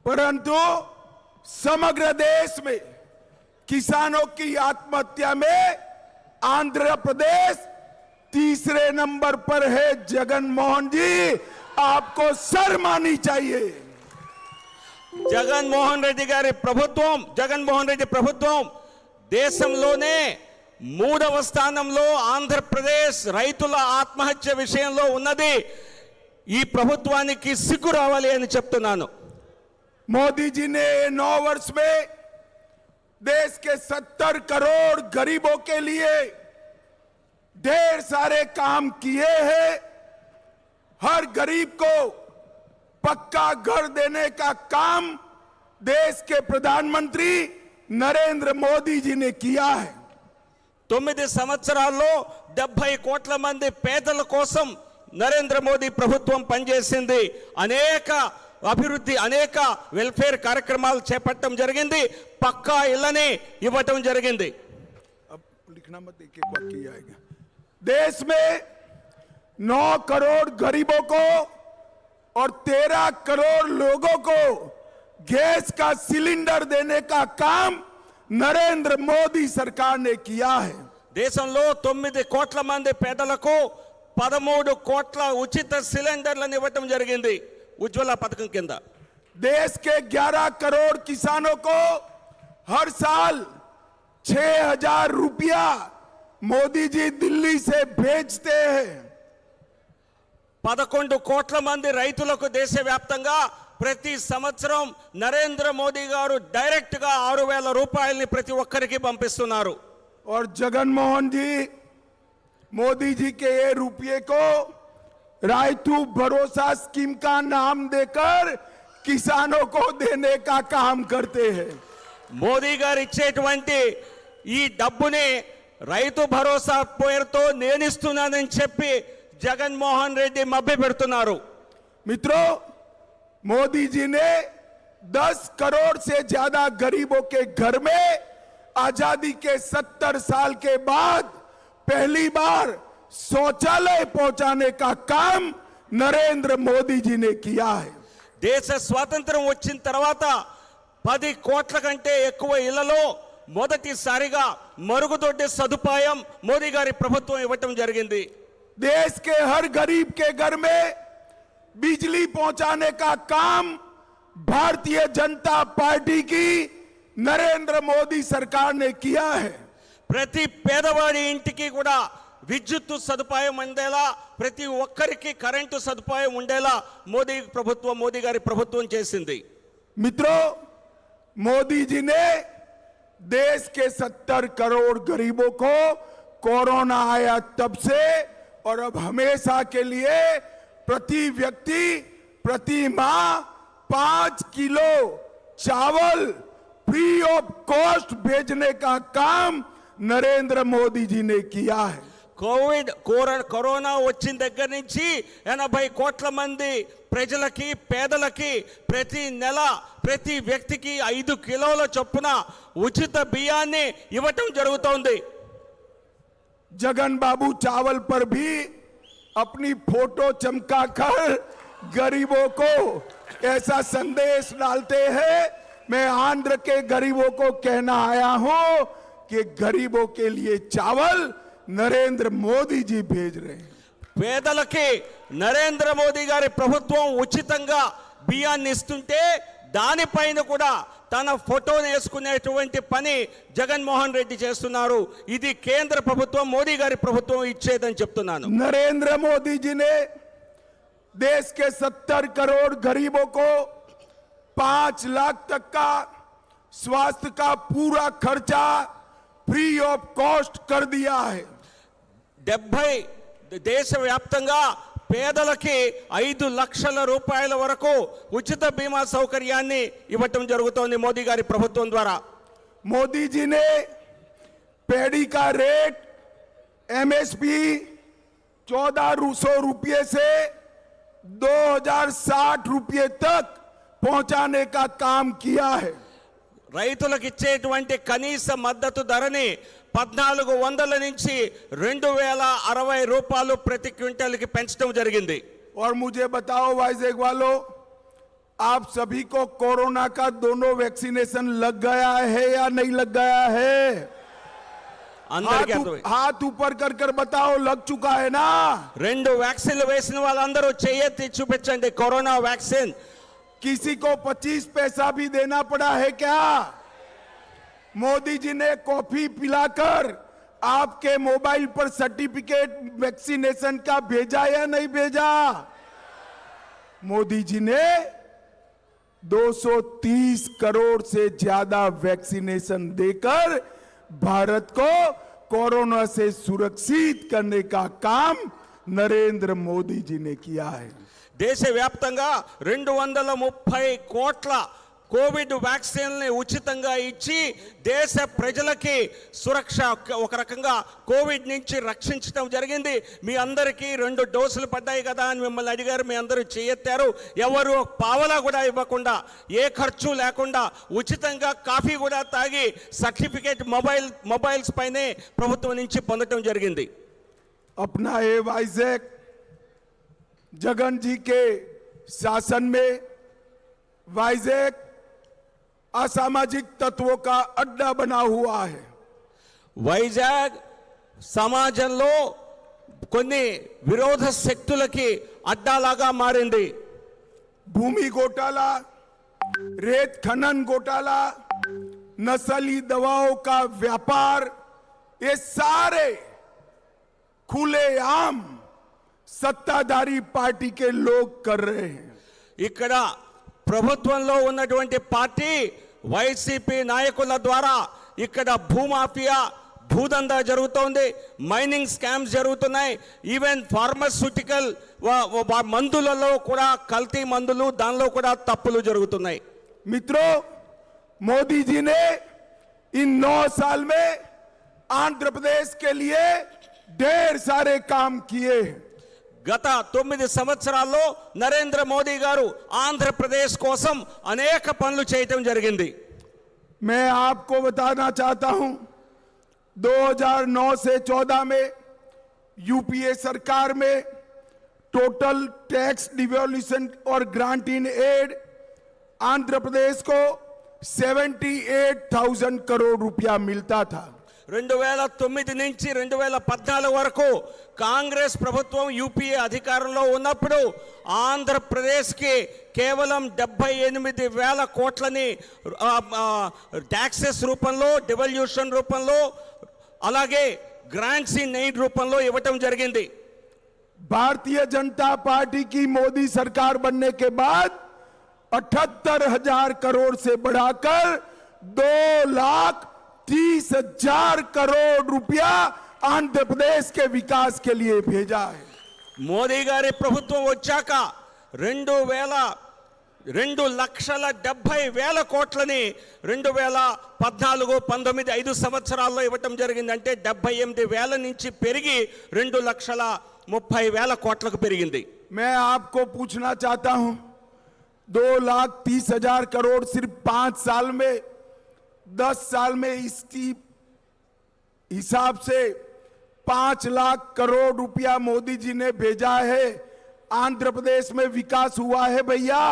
परंतु समग्र देश में किसानों की आत्महत्या में आंध्र प्रदेश तीसरे नंबर पर है। जगन मोहन जी, आपको शर्म आनी चाहिए। జగన్మోహన్ రెడ్డి గారి ప్రభుత్వం, జగన్మోహన్ రెడ్డి ప్రభుత్వం దేశంలోనే 3వ స్థానంలో ఆంధ్రప్రదేశ్ రైతుల ఆత్మహత్య విషయంలో ఉన్నది। ఈ ప్రభుత్వానికి సిగ్గు రావాలి అని చెప్తున్నాను। मोदी जी ने 9 वर्ष में देश के 70 करोड़ गरीबों के लिए ढेर सारे काम किए हैं। हर गरीब को पक्का घर देने का काम देश के प्रधानमंत्री नरेंद्र मोदी जी ने किया है। 9 సంవత్సరాల్లో 70 కోట్ల మంది పేదల కోసం నరేంద్ర మోదీ ప్రభుత్వం పనిచేసింది। అనేక అభివృద్ధి, అనేక వెల్ఫేర్ కార్యక్రమాలు చేపట్టడం జరిగింది। పక్కా ఇళ్ళని ఇవ్వటం జరిగింది। देश में 9 करोड़ गरीबों को और 13 करोड़ लोगों को गैस का सिलेंडर देने का काम नरेंद्र मोदी सरकार ने किया है। దేశంలో 9 కోట్ల మంది పేదలకు 13 కోట్ల ఉచిత సిలిండర్లను ఇవ్వటం జరిగింది ఉజ్వల పథకం కింద। देश के 11 करोड़ किसानों को हर साल 6,000 रुपया मोदी जी दिल्ली से भेजते हैं। 11 కోట్ల మంది రైతులకు దేశవ్యాప్తంగా ప్రతి సంవత్సరం నరేంద్ర మోదీ గారు డైరెక్ట్ గా 6,000 రూపాయలని ప్రతి ఒక్కరికి పంపిస్తున్నారు। और जगनमोहन जी, मोदी जी के ये रुपये को रायतू भरोसा स्कीम का नाम देकर किसानों को देने का काम करते हैं। మోదీ గారు ఇచ్చేటువంటి ఈ డబ్బుని రైతు భరోసా పేరుతో నేనిస్తున్నానని చెప్పి జగన్మోహన్ రెడ్డి మభ్యపెడుతున్నారు। मित्रों, मोदी जी ने 10 करोड़ से ज्यादा गरीबों के घर में आजादी के 70 साल के बाद पहली बार शौचालय पहुंचाने का काम नरेंद्र मोदी जी ने किया है। దేశ స్వాతంత్రం వచ్చిన తర్వాత 10 కోట్ల కంటే ఎక్కువ ఇళ్లలో మొదటిసారిగా మరుగుదొడ్డి సదుపాయం మోదీ గారి ప్రభుత్వం ఇవ్వటం జరిగింది। देश के हर गरीब के घर में बिजली पहुंचाने का काम भारतीय जनता पार्टी की नरेंद्र मोदी सरकार ने किया है। ప్రతి పేదవాడి ఇంటికి కూడా విద్యుత్ సదుపాయం ఉండేలా, ప్రతి ఒక్కరికి కరెంటు సదుపాయం ఉండేలా మోదీ గారి ప్రభుత్వం చేసింది। मित्रों, मोदी जी ने देश के 70 करोड़ गरीबों को कोरोना आया तब से और अब हमेशा के लिए प्रति व्यक्ति प्रति माह 5 किलो चावल फ्री ऑफ कॉस्ट भेजने का काम नरेंद्र मोदी जी ने किया है। కరోనా వచ్చిన దగ్గర నుంచి 80 కోట్ల మంది ప్రజలకి, పేదలకి ప్రతి నెల ప్రతి వ్యక్తికి 5 కిలోల చొప్పున ఉచిత బియ్యాన్ని ఇవ్వటం జరుగుతోంది। जगन बाबू चावल पर भी अपनी फोटो चमकाकर गरीबों को ऐसा संदेश डालते हैं। मैं आंध्र के गरीबों को कहना आया हूं कि गरीबों के लिए चावल नरेंद्र मोदी जी भेज रहे हैं। పేదలకి నరేంద్ర మోదీ గారి ప్రభుత్వం ఉచితంగా బియ్యాన్ని ఇస్తుంటే దానిపైన కూడా తన ఫోటోను వేసుకునేటువంటి పని జగన్మోహన్ రెడ్డి చేస్తున్నారు। ఇది కేంద్ర ప్రభుత్వం, మోదీ గారి ప్రభుత్వం ఇచ్చేదని చెప్తున్నాను। नरेंद्र मोदी जी ने देश के 70 करोड़ गरीबों को 5 लाख तक का स्वास्थ्य का पूरा खर्चा फ्री ऑफ कॉस्ट कर दिया है। 70 దేశవ్యాప్తంగా పేదలకి 5 లక్షల రూపాయల వరకు ఉచిత బీమా సౌకర్యాన్ని ఇవ్వటం జరుగుతోంది మోదీ గారి ప్రభుత్వం ద్వారా। मोदी जी ने पैडी का रेट एमएसपी 1400 रुपये से 2060 रुपये तक पहुंचाने का काम किया है। రైతులకు ఇచ్చేటువంటి కనీస మద్దతు ధరని 1400 నుంచి 2060 రూపాయలు ప్రతి క్వింటాల్కి పెంచడం జరిగింది। और मुझे बताओ वाइजेग वालों, आप सभी को कोरोना का दोनों वैक्सीनेशन लग गया है या नहीं लग गया है? అందరికీ అర్థమైంది. हाथ ऊपर कर कर बताओ, लग चुका है ना? 2 వ్యాక్సిన్లు వేసిన వాళ్ళందరూ చేయెత్తి చూపించండి. Corona vaccine. किसी को 25 पैसा भी देना पड़ा है क्या? मोदी जी ने कॉफी पिलाकर आपके मोबाइल पर सर्टिफिकेट वैक्सीनेशन का भेजा या नहीं भेजा? मोदी जी ने 230 करोड़ से ज्यादा वैक्सीनेशन देकर भारत को कोरोना से सुरक्षित करने का काम नरेंद्र मोदी जी ने किया है. దేశవ్యాప్తంగా 230 కోట్ల కోవిడ్ వ్యాక్సిన్లని ఉచితంగా ఇచ్చి దేశ ప్రజలకి సురక్ష ఒక రకంగా కోవిడ్ నుంచి రక్షించడం జరిగింది. మీ అందరికీ 2 డోసులు పడ్డాయి కదా అని మిమ్మల్ని అడిగారు. మీ అందరూ చేయెత్తారు. ఎవరు పావలా కూడా ఇవ్వకుండా, ఏ ఖర్చు లేకుండా ఉచితంగా కాఫీ కూడా తాగి సర్టిఫికేట్ మొబైల్స్ పైనే ప్రభుత్వం నుంచి పొందడం జరిగింది. अपना ये वाइजैक जगन जी के शासन में वाइजैक असामाजिक तत्वों का अड्डा बना हुआ है. వైజాగ్ సమాజంలో కొన్ని విరోధ శక్తులకి అడ్డాలాగా మారింది. भूमि घोटाला, रेत खनन घोटाला, नस्ली दवाओं का व्यापार, ये सारे खुलेआम सत्ताधारी पार्टी के लोग कर रहे हैं. ఇక్కడ ప్రభుత్వంలో ఉన్నటువంటి పార్టీ వైసీపీ నాయకుల ద్వారా ఇక్కడ భూమాఫియా, భూదందా జరుగుతోంది. మైనింగ్ స్కామ్స్ జరుగుతున్నాయి. ఈవెన్ ఫార్మాస్యూటికల్ మందులలో కూడా కల్తీ మందులు, దానిలో కూడా తప్పులు జరుగుతున్నాయి. मित्रों, मोदी जी ने इन 9 साल में आंध्र प्रदेश के लिए ढेर सारे काम किए हैं. గత 9 సంవత్సరాల్లో నరేంద్ర మోదీ గారు ఆంధ్రప్రదేశ్ కోసం అనేక పనులు చేయటం జరిగింది. मैं आपको बताना चाहता हूं, 2009 से 14 में यूपीए सरकार में टोटल टैक्स डिवोल्यूशन और grant in aid Andhra Pradesh को 78,000 करोड़ रुपया मिलता था. 2009 నుంచి 2014 వరకు కాంగ్రెస్ ప్రభుత్వం యూపీఏ అధికారంలో ఉన్నప్పుడు ఆంధ్రప్రదేశ్కి కేవలం 78,000 కోట్లని ట్యాక్సెస్ రూపంలో, డివల్యూషన్ రూపంలో, అలాగే గ్రాంట్స్ ఇన్ ఎయిడ్ రూపంలో ఇవ్వటం జరిగింది. भारतीय जनता पार्टी की मोदी सरकार बनने के बाद 78,000 करोड़ से बढ़ाकर 2,30,000 करोड़ रुपया आंध्र प्रदेश के विकास के लिए भेजा है. మోదీ గారి ప్రభుత్వం వచ్చాక 2,70,000 కోట్లని 2014-19 5 సంవత్సరాల్లో ఇవ్వటం జరిగింది. అంటే 78,000 నుంచి పెరిగి 2,30,000 కోట్లకు పెరిగింది. मैं आपको पूछना चाहता हूं, 2,30,000 करोड़ सिर्फ 5 साल में, 10 साल में इसकी हिसाब से 5 लाख करोड़ रुपया मोदी जी ने भेजा है. आंध्र प्रदेश में विकास हुआ है भैया?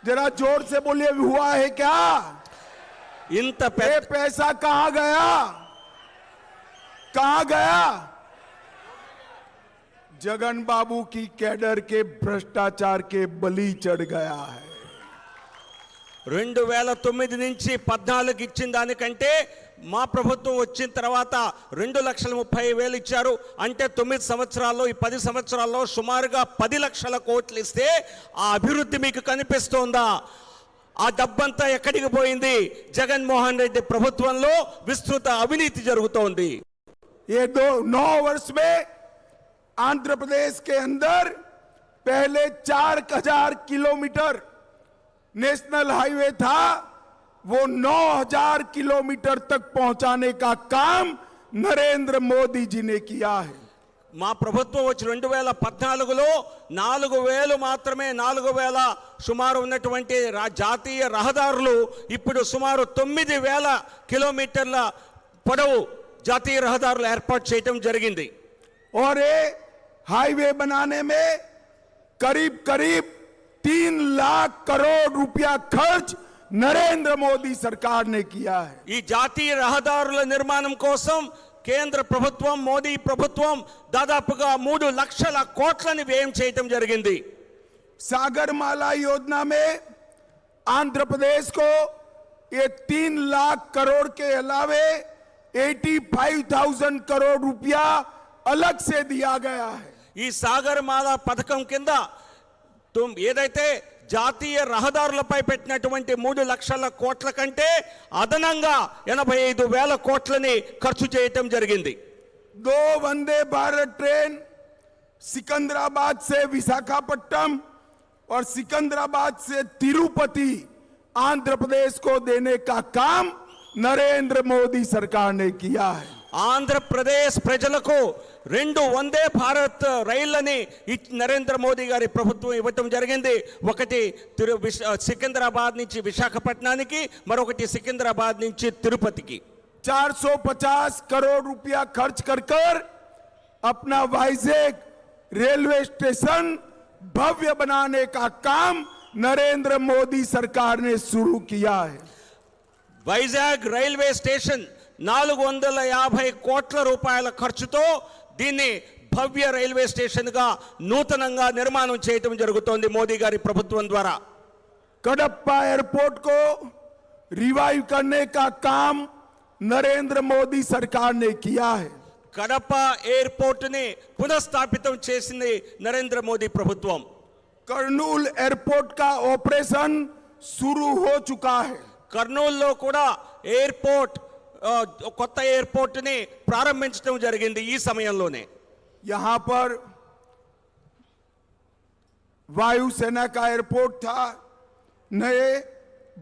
जरा जोर से बोलिए, हुआ है क्या? ఇంత ये पैसा कहां गया? कहां गया? जगन बाबू की कैडर के भ्रष्टाचार के बलि चढ़ गया है. 2009 నుంచి 14 ఇచ్చిన దానికంటే మా ప్రభుత్వం వచ్చిన తర్వాత 2,30,000 ఇచ్చారు. అంటే 9 సంవత్సరాల్లో, ఈ 10 సంవత్సరాల్లో సుమారుగా 10 లక్షల కోట్లు ఇస్తే ఆ అభివృద్ధి మీకు కనిపిస్తోందా? ఆ డబ్బంతా ఎక్కడికి పోయింది? జగన్మోహన్ రెడ్డి ప్రభుత్వంలో విస్తృత అవినీతి జరుగుతోంది. ये 9 वर्ष में आंध्र प्रदेश के अंदर पहले 4,000 किलोमीटर नेशनल हाईवे था, वो 9,000 किलोमीटर तक पहुंचाने का काम नरेंद्र मोदी जी ने किया है. మా ప్రభుత్వం వచ్చి 2014లో 4,000 మాత్రమే, 4,000 సుమారు ఉన్నటువంటి జాతీయ రహదారులు ఇప్పుడు సుమారు 9,000 కిలోమీటర్ల పొడవు జాతీయ రహదారులు ఏర్పాటు చేయడం జరిగింది. और ये हाईवे बनाने में करीब करीब 3 लाख करोड़ रुपया खर्च नरेंद्र मोदी सरकार ने किया है। ఈ జాతీయ రహదారుల నిర్మాణం కోసం కేంద్ర ప్రభుత్వం మోదీ ప్రభుత్వం దాదాపుగా 3 లక్షల కోట్లని వ్యయం చేయటం జరిగింది। सागरमाला योजना में आंध्र प्रदेश को ये 3 लाख करोड़ के अलावे 85,000 करोड़ रुपया अलग से दिया गया है। ఈ సాగర్మాల పథకం కింద ఏదైతే జాతీయ రహదారులపై పెట్టినటువంటి 3 లక్షల కోట్ల కంటే అదనంగా 85,000 కోట్లని ఖర్చు చేయటం జరిగింది। 2 वंदे भारत ट्रेन सिकंदराबाद से विशाखापट्टनम और सिकंदराबाद से तिरुपति आंध्र प्रदेश को देने का काम नरेंद्र मोदी सरकार ने किया है। ఆంధ్రప్రదేశ్ ప్రజలకు 2 వందే భారత్ రైళ్లని నరేంద్ర మోదీ గారి ప్రభుత్వం ఇవ్వటం జరిగింది। ఒకటి సికింద్రాబాద్ నుంచి విశాఖపట్నానికి, మరొకటి సికింద్రాబాద్ నుంచి తిరుపతికి। 450 करोड़ रुपया खर्च कर अपना वाइजैक रेलवे स्टेशन भव्य बनाने का काम नरेंद्र मोदी सरकार ने शुरू किया है। వైజాగ్ రైల్వే స్టేషన్ 450 కోట్ల రూపాయల ఖర్చుతో దీన్ని భవ్య రైల్వే స్టేషన్ గా నూతనంగా నిర్మాణం చేయటం జరుగుతోంది మోదీ గారి ప్రభుత్వం ద్వారా। कडप्पा एयरपोर्ट को रिवाइव करने का काम नरेंद्र मोदी सरकार ने किया है। కడప ఎయిర్పోర్ట్ ని పునఃస్థాపితం చేసింది నరేంద్ర మోదీ ప్రభుత్వం। कर्नूल एयरपोर्ट का ऑपरेशन शुरू हो चुका है। కర్నూలులో కూడా ఎయిర్పోర్ట్ కొత్త ఎయిర్పోర్ట్ ని ప్రారంభించడం జరిగింది ఈ సమయంలోనే। यहां पर वायुसेना का एयरपोर्ट था। नए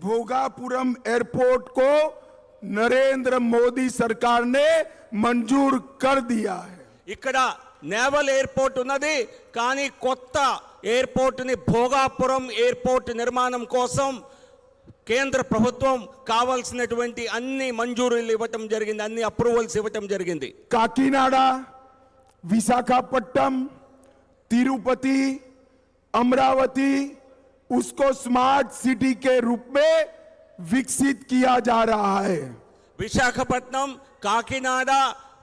भोगापुरम एयरपोर्ट को नरेंद्र मोदी सरकार ने मंजूर कर दिया है। ఇక్కడ నేవల్ ఎయిర్పోర్ట్ ఉన్నది, కానీ కొత్త ఎయిర్పోర్ట్ ని భోగాపురం ఎయిర్పోర్ట్ నిర్మాణం కోసం కేంద్ర ప్రభుత్వం కావాల్సినటువంటి అన్ని మంజూరీలు ఇవ్వటం జరిగింది, అన్ని అప్రూవల్స్ ఇవ్వటం జరిగింది। काकीनाडा, विशाखापट्टनम, तिरुपति, अमरावती उसको स्मार्ट सिटी के रूप में विकसित किया जा रहा है। విశాఖపట్నం, కాకినాడ,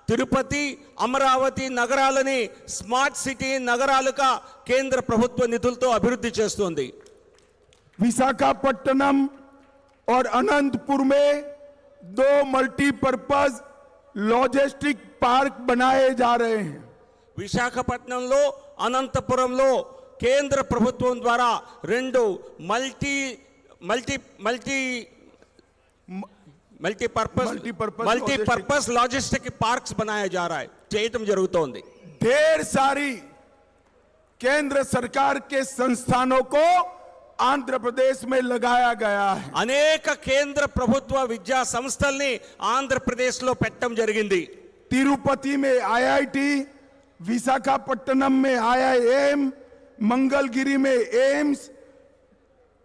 తిరుపతి, అమరావతి నగరాలని స్మార్ట్ సిటీ నగరాలుగా కేంద్ర ప్రభుత్వ నిధులతో అభివృద్ధి చేస్తోంది। विशाखापट्टनम और अनंतपुर में 2 मल्टीपर्पज लॉजिस्टिक पार्क बनाए जा रहे हैं। విశాఖపట్నంలో, అనంతపురంలో కేంద్ర ప్రభుత్వం ద్వారా 2 मल्टीपर्पज लॉजिस्टिक पार्क्स बनाया जा रहा है, చేయటం జరుగుతోంది। ढेर सारी केंद्र सरकार के संस्थानों को आंध्र प्रदेश में लगाया गया है। అనేక కేంద్ర ప్రభుత్వ విద్యా సంస్థల్ని ఆంధ్రప్రదేశ్ లో పెట్టడం జరిగింది। तिरुपति में IIT, विशाखापट्टनम में IIM, मंगलगिरी में एम्स,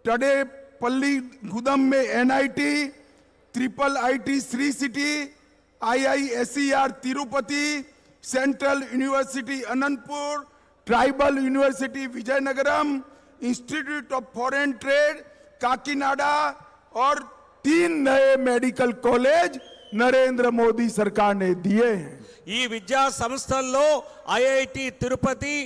टडेपल्ली गुदम में NIT, IIIT Shri city, IISER Tirupati, central university Anantapur, tribal university Vizianagaram, institute of foreign trade Kakinada और 3 नए मेडिकल कॉलेज नरेंद्र मोदी सरकार ने दिए हैं। ఈ విద్యా సంస్థల్లో IIT Tirupati,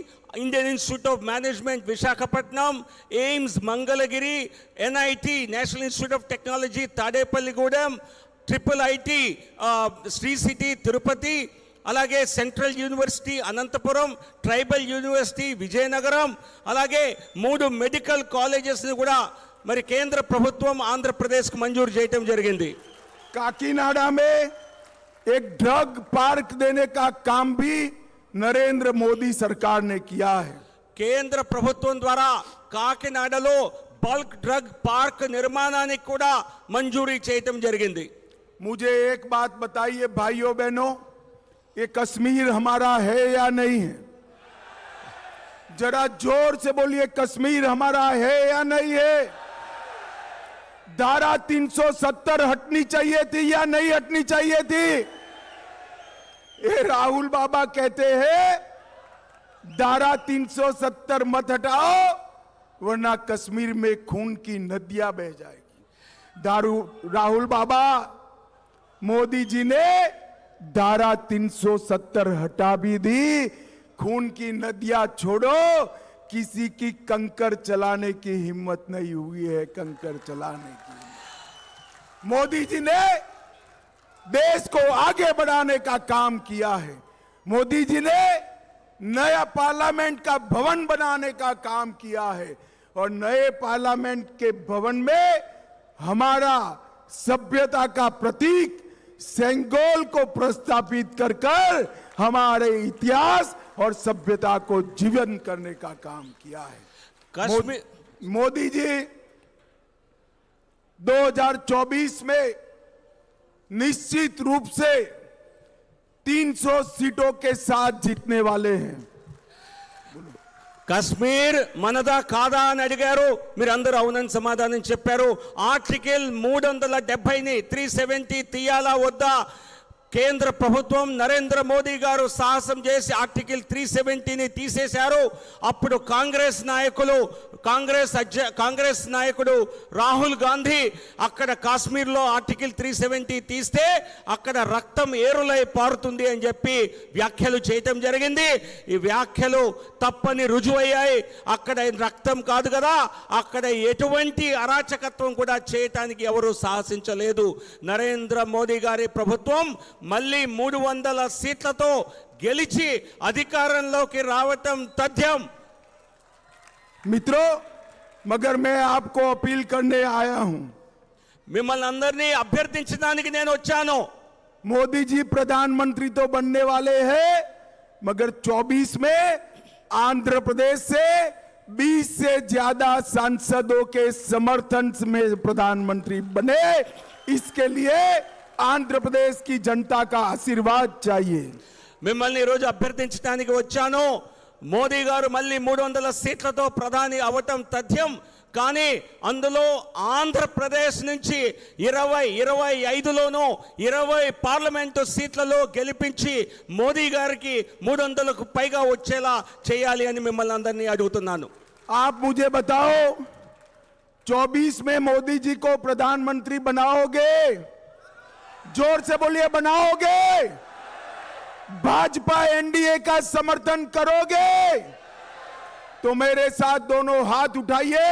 Indian institute of management Visakhapatnam, AIIMS Mangalagiri, NIT national institute of technology Tadepalligudem, IIIT Sri City Tirupati, అలాగే central university Anantapuram, tribal university Vizianagaram, అలాగే 3 మెడికల్ కాలేజెస్ని కూడా మరి కేంద్ర ప్రభుత్వం ఆంధ్రప్రదేశ్కు మంజూరు చేయటం జరిగింది। काकीनाडा में एक ड्रग पार्क देने का काम भी नरेंद्र मोदी सरकार ने किया है। కేంద్ర ప్రభుత్వం ద్వారా కాకినాడలో బల్క్ డ్రగ్ పార్క్ నిర్మాణానికి కూడా మంజూరీ చేయటం జరిగింది। मुझे एक बात बताइए भाइयों बहनों, ये कश्मीर हमारा है या नहीं है? जरा जोर से बोलिए, कश्मीर हमारा है या नहीं है? धारा 370 हटनी चाहिए थी या नहीं हटनी चाहिए थी? ये राहुल बाबा कहते हैं धारा 370 मत हटाओ, वरना कश्मीर में खून की नदियां बह जाएगी। राहुल बाबा, मोदी जी ने धारा 370 हटा भी दी। खून की नदियां छोड़ो, किसी की कंकर चलाने की हिम्मत नहीं हुई है, कंकर चलाने की। मोदी जी ने देश को आगे बढ़ाने का काम किया है। मोदी जी ने नया पार्लियामेंट का भवन बनाने का काम किया है और नए पार्लियामेंट के भवन में हमारा सभ्यता का प्रतीक सेंगोल को प्रस्थापित कर हमारे इतिहास और सभ्यता को जीवन करने का काम किया है। कश्मीर मोदी जी 2024 में निश्चित रूप से 300 सीटों के साथ जीतने वाले हैं। కశ్మీర్ మనదా కాదా అని అడిగారు, మీరందరూ అవునని సమాధానం చెప్పారు. ఆర్టికల్ 370ని 370 తీయాలా వద్దా? కేంద్ర ప్రభుత్వం నరేంద్ర మోదీ గారు సాహసం చేసి ఆర్టికల్ 370ని తీసేశారు. అప్పుడు కాంగ్రెస్ నాయకుడు రాహుల్ గాంధీ అక్కడ కాశ్మీర్లో ఆర్టికల్ 370 తీస్తే అక్కడ రక్తం ఏరులై పారుతుంది అని చెప్పి వ్యాఖ్యలు చేయటం జరిగింది. ఈ వ్యాఖ్యలు తప్పని రుజువయ్యాయి. అక్కడ రక్తం కాదు కదా, అక్కడ ఎటువంటి అరాచకత్వం కూడా చేయటానికి ఎవరు సాహసించలేదు. నరేంద్ర మోదీ గారి ప్రభుత్వం మళ్ళీ 300 సీట్లతో గెలిచి అధికారంలోకి రావటం తథ్యం. मित्रों, मगर मैं आपको अपील करने आया हूं। మిమ్మల్ని అందరినీ అభ్యర్థించడానికి నేను వచ్చాను. मोदी जी प्रधानमंत्री तो बनने वाले हैं, मगर 24 में आंध्र प्रदेश से 20 से ज्यादा सांसदों के समर्थन में प्रधानमंत्री बने। इसके लिए आंध्र प्रदेश की जनता का आशीर्वाद चाहिए। మిమ్మల్ని ఈరోజు అభ్యర్థించడానికి వచ్చాను. మోదీ గారు మళ్ళీ 300 సీట్లతో ప్రధాని అవటం తథ్యం. కానీ అందులో ఆంధ్రప్రదేశ్ నుంచి 25లోనూ 20 పార్లమెంటు సీట్లలో గెలిపించి మోదీ గారికి 300కు పైగా వచ్చేలా చేయాలి అని మిమ్మల్ని అందరినీ అడుగుతున్నాను. आप मुझे बताओ, 24 में मोदी जी को प्रधानमंत्री बनाओगे? जोर से बोलिए, बनाओगे? भाजपा एनडीए का समर्थन करोगे? तो मेरे साथ दोनों हाथ उठाइए,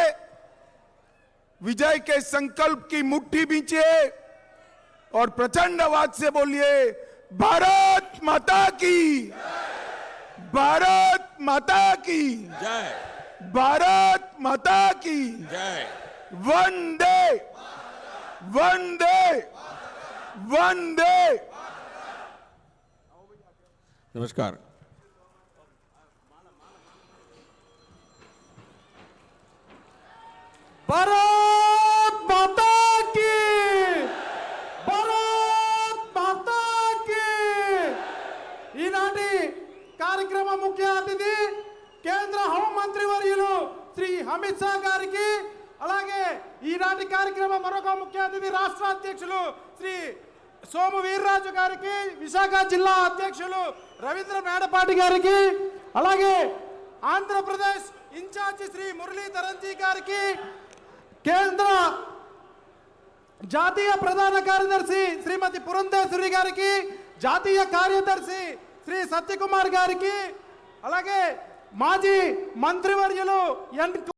विजय के संकल्प की मुट्ठी बींचिए और प्रचंड आवाज से बोलिए, भारत माता की, भारत माता की जय, भारत माता की जय. वंदे वंदे वंदे। नमस्कार. भारत माता की, भारत माता की. ఈనాటి కార్యక్రమ ముఖ్య అతిథి కేంద్ర హోంమంత్రి వర్యులు శ్రీ అమిత్ షా గారికి, అలాగే ఈనాటి కార్యక్రమ మరొక ముఖ్య అతిథి రాష్ట్ర అధ్యక్షులు శ్రీ సోము వీర్రాజు గారికి, విశాఖ జిల్లా అధ్యక్షులు రవీంద్ర మేడపాటి గారికి, అలాగే ఆంధ్రప్రదేశ్ ఇన్ఛార్జి శ్రీ మురళీధరన్ జీ గారికి, కేంద్ర జాతీయ ప్రధాన కార్యదర్శి శ్రీమతి పురంధేశ్వరి గారికి, జాతీయ కార్యదర్శి శ్రీ సత్యకుమార్ గారికి, అలాగే మాజీ మంత్రివర్యులు ఎన్